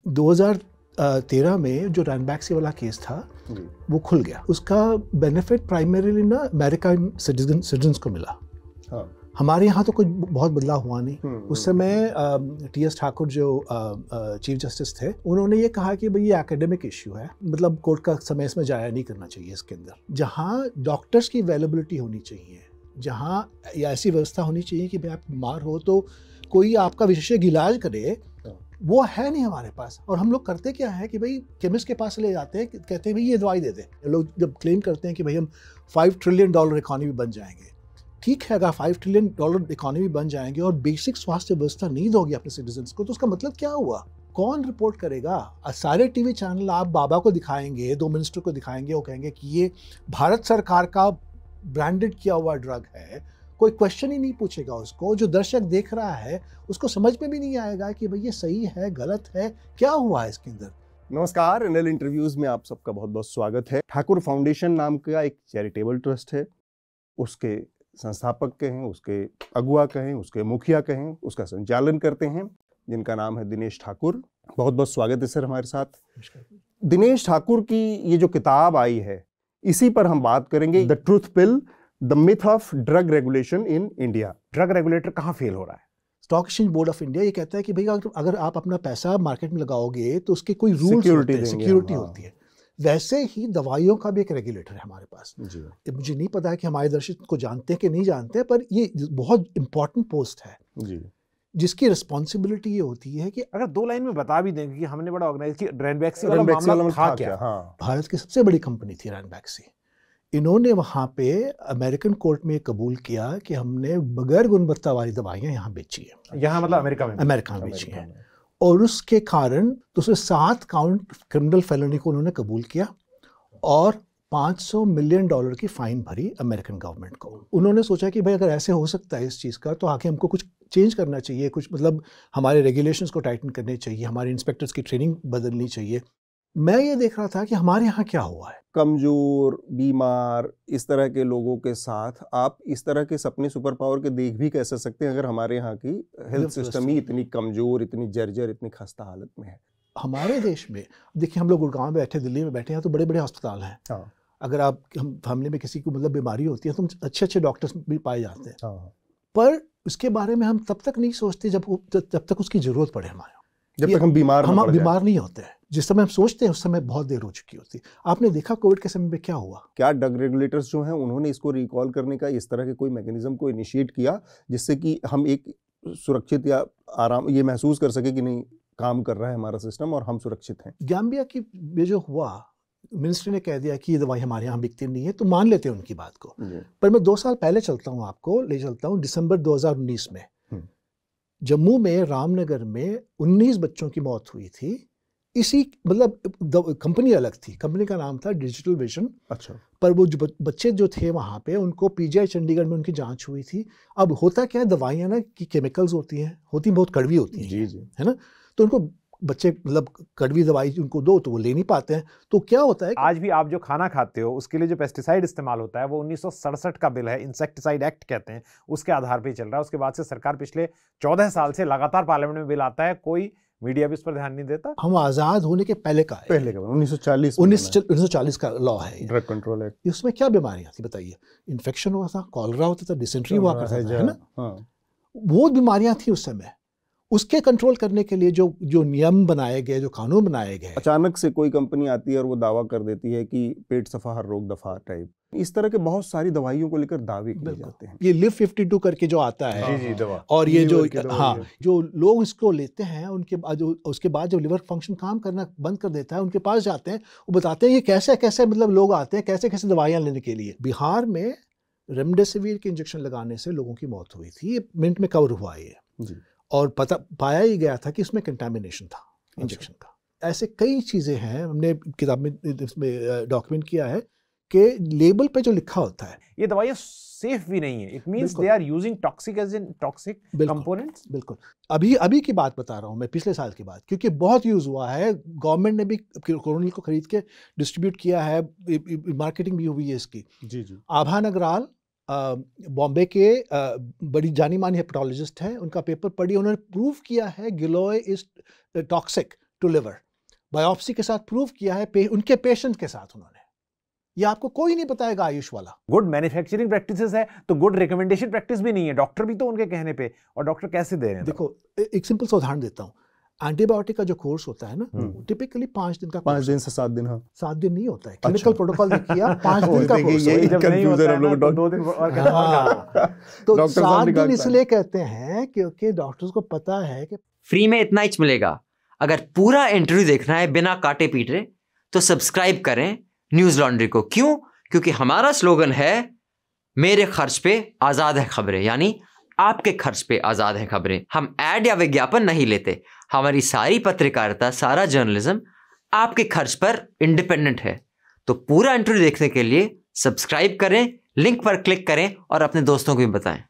2013 में जो रैनबैक्सी वाला केस था वो खुल गया। उसका बेनिफिट प्राइमरीली ना अमेरिकन सिटीजन्स को मिला। हाँ। हमारे यहाँ तो कुछ बहुत बदलाव हुआ नहीं। उस समय टी.एस. ठाकुर जो चीफ जस्टिस थे, उन्होंने ये कहा कि भाई ये एकेडमिक इश्यू है, मतलब कोर्ट का समय इसमें जाया नहीं करना चाहिए। इसके अंदर जहाँ डॉक्टर्स की अवेलेबिलिटी होनी चाहिए, जहाँ ऐसी व्यवस्था होनी चाहिए कि भाई आप बीमार हो तो कोई आपका विशेषज्ञ इलाज करे, वो है नहीं हमारे पास। और हम लोग करते क्या है कि भाई केमिस्ट के पास ले जाते हैं, कहते हैं भाई ये दवाई दे दे। लोग जब क्लेम करते हैं कि भाई हम $5 ट्रिलियन इकोनॉमी बन जाएंगे, ठीक है, अगर $5 ट्रिलियन इकोनॉमी बन जाएंगे और बेसिक स्वास्थ्य व्यवस्था नहीं दोगे अपने सिटीजन्स को, तो उसका मतलब क्या हुआ? कौन रिपोर्ट करेगा? सारे टीवी चैनल आप बाबा को दिखाएंगे, 2 मिनिस्टर को दिखाएंगे, वो कहेंगे कि ये भारत सरकार का ब्रांडेड किया हुआ ड्रग है। कोई क्वेश्चन ही नहीं पूछेगा उसको। जो दर्शक देख रहा है उसको समझ में भी नहीं आएगा कि भाई ये सही है, गलत है, क्या हुआ है इसके अंदर। नमस्कार, एनएल इंटरव्यूज में आप सबका बहुत बहुत स्वागत है। ठाकुर फाउंडेशन नाम का एक चैरिटेबल ट्रस्ट है। उसके संस्थापक कहें, उसके अगुआ कहें, उसके मुखिया कहें, उसका संचालन करते हैं, जिनका नाम है दिनेश ठाकुर। बहुत बहुत स्वागत है सर हमारे साथ। दिनेश ठाकुर की ये जो किताब आई है, इसी पर हम बात करेंगे। The truth pill, the myth of drug regulation in India. Drug regulator कहाँ फेल हो रहा है? Stock exchange board of India ये कहता है कि भाई अगर आप अपना पैसा मार्केट में लगाओगे तो उसके कोई रूल्स होते हैं, सिक्योरिटी होती है। वैसे ही दवाइयों का भी एक रेगुलेटर है हमारे पास। मुझे नहीं पता है कि हमारे दर्शक को जानते हैं कि नहीं जानते, पर ये बहुत इंपॉर्टेंट पोस्ट है जी, जिसकी रिस्पॉन्सिबिलिटी ये होती है कि अगर 2 लाइन में बता भी दें कि हमने बड़ा ऑर्गेनाइज किया, रैनबैक्सी वाला मामला था क्या? हाँ। भारत की सबसे बड़ी कंपनी थी रैनबैक्सी। इन्होंने वहाँ पे अमेरिकन कोर्ट में कबूल किया कि हमने बगैर गुणवत्ता वाली दवाइयाँ यहाँ बेची है। यहाँ मतलब अमेरिका में बेची है। और उसके कारण तो उसमें 7 काउंट क्रिमिनल फेलोनी को उन्होंने कबूल किया और $500 मिलियन की फाइन भरी अमेरिकन गवर्नमेंट को। उन्होंने सोचा कि भाई अगर ऐसे हो सकता है इस चीज़ का, तो आगे हमको कुछ चेंज करना चाहिए, कुछ मतलब हमारे रेगुलेशंस को टाइटन करने चाहिए, हमारे इंस्पेक्टर्स की ट्रेनिंग बदलनी चाहिए। मैं ये देख रहा था कि हमारे यहाँ क्या हुआ है। कमजोर, बीमार, इस तरह के लोगों के साथ आप इस तरह के सपने सुपर पावर के देख भी कैसे सकते हैं अगर हमारे यहाँ की हेल्थ सिस्टम ही इतनी कमजोर, इतनी जर्जर, इतनी खस्ता हालत में है। हमारे देश में देखिए, हम लोग गुड़गांव में बैठे, दिल्ली में बैठे हैं, तो बड़े बड़े अस्पताल हैं। हाँ। अगर आप हम फैमिली में किसी को मतलब बीमारी होती है तो अच्छे अच्छे डॉक्टर्स भी पाए जाते हैं। हाँ। पर उसके बारे में हम तब तक नहीं सोचते जब तक उसकी जरूरत पड़े हमारे। जब तक हम बीमार नहीं होते हैं। जिस समय हम सोचते हैं उस समय बहुत देर हो चुकी होती है। आपने देखा कोविड के समय में क्या हुआ? क्या ड्रग रेगुलेटर्स जो हैं उन्होंने इसको रिकॉल करने का इस तरह के कोई मैकेनिज्म को इनिशिएट किया जिससे कि हम एक सुरक्षित या आराम ये महसूस कर सके कि नहीं, काम कर रहा है हमारा सिस्टम और हम सुरक्षित हैं? गैम्बिया की ये जो हुआ, मिनिस्ट्री ने कह दिया कि ये दवाई हमारे यहाँ बिकती नहीं है, तो मान लेते हैं उनकी बात को। पर मैं 2 साल पहले आपको ले चलता हूँ, दिसंबर 2019 में जम्मू में रामनगर में 19 बच्चों की मौत हुई थी। इसी मतलब कंपनी अलग थी, कंपनी का नाम था डिजिटल विजन। अच्छा। पर वो जो बच्चे जो थे वहाँ पे, उनको पीजीआई चंडीगढ़ में उनकी जांच हुई थी। अब होता क्या है, दवाइयाँ ना की केमिकल्स होती हैं, बहुत कड़वी होती हैं जी, है ना, तो उनको बच्चे मतलब कड़वी दवाई उनको दो तो वो ले नहीं पाते हैं। तो क्या होता है, आज भी आप जो खाना खाते हो उसके लिए जो पेस्टिसाइड इस्तेमाल होता है वो 1967 का बिल है, इंसेक्टिसाइड एक्ट कहते हैं, उसके आधार पर ही चल रहा है। उसके बाद से सरकार पिछले 14 साल से लगातार पार्लियामेंट में बिल आता है, कोई मीडिया भी इस पर ध्यान नहीं देता। हम आजाद होने के पहले का है, 1940 का लॉ है, ड्रग कंट्रोल एक्ट। उसमें क्या बीमारियां थी बताइए? इन्फेक्शन हुआ था, कॉलरा होता था, डिसेंट्री हुआ करता था, है ना। वो बीमारियां थी उस समय। उसके कंट्रोल करने के लिए जो नियम बनाए गए, जो कानून बनाए गए। अचानक से कोई कंपनी आती है और वो दावा कर देती है कि पेट सफा हर रोग दफा टाइप, इस तरह के बहुत सारी दवाइयों को लेकर दावे किए जाते हैं। ये लिव 52 करके जो आता है, जी दवा, और ये जो जो लोग इसको लेते हैं, उसके बाद जब लिवर फंक्शन काम करना बंद कर देता है, उनके पास जाते हैं, वो बताते हैं ये कैसे कैसे मतलब लोग आते हैं कैसे कैसे दवाइयाँ लेने के लिए। बिहार में रेमडेसिविर के इंजेक्शन लगाने से लोगों की मौत हुई थी, ये मिनट में कवर हुआ ये, और पाया ही गया था कि इसमें कंटामिनेशन था इंजेक्शन का। ऐसे कई चीज़ें हैं, हमने किताब में इसमें डॉक्यूमेंट किया है कि लेबल पे जो लिखा होता है, ये दवाइयाँ सेफ भी नहीं है। It means they are using toxic as in toxic components. बिल्कुल। अभी की बात बता रहा हूँ मैं, पिछले साल की बात, क्योंकि बहुत यूज़ हुआ है। गवर्नमेंट ने भी कोरोनिल को खरीद के डिस्ट्रीब्यूट किया है, मार्केटिंग भी हुई है इसकी। जी। आभा नगराल बॉम्बे के बड़ी जानी मानी हेपेटोलॉजिस्ट है, उनका पेपर पढ़ी, उन्होंने प्रूव किया है giloy is toxic to liver, biopsy के साथ प्रूव किया है, उनके पेशेंट के साथ उन्होंने। ये आपको कोई नहीं बताएगा आयुष वाला। गुड मैन्युफैक्चरिंग प्रैक्टिसेस है तो गुड रिकमेंडेशन प्रैक्टिस भी नहीं है, डॉक्टर भी तो उनके कहने पे, और डॉक्टर कैसे दे रहे हैं? देखो एक सिंपल सा उदाहरण देता हूँ, एंटीबायोटिक का जो कोर्स होता है ना, टिपिकली 5 दिन का, 5 दिन से 7 दिन। हाँ 7 दिन नहीं होता है, क्लिनिकल प्रोटोकॉल देखिए, 5 दिन का कोर्स यही जब नहीं कंफ्यूजन होता हम लोग है ना, तो 2 दिन और कहते हैं, हाँ, तो डॉक्टर साहब 7 दिन निकालता इसलिए कहते हैं क्योंकि डॉक्टर्स को पता है कि फ्री में इतना ही मिलेगा। अगर पूरा इंटरव्यू देखना है बिना काटे पीटे तो सब्सक्राइब करें न्यूज लॉन्ड्री को। क्यों? क्योंकि हमारा स्लोगन है मेरे खर्च पे आजाद है खबरें, यानी आपके खर्च पे आजाद है खबरें। हम ऐड या विज्ञापन नहीं लेते, हमारी सारी पत्रकारिता, सारा जर्नलिज्म आपके खर्च पर इंडिपेंडेंट है। तो पूरा इंटरव्यू देखने के लिए सब्सक्राइब करें, लिंक पर क्लिक करें और अपने दोस्तों को भी बताएं।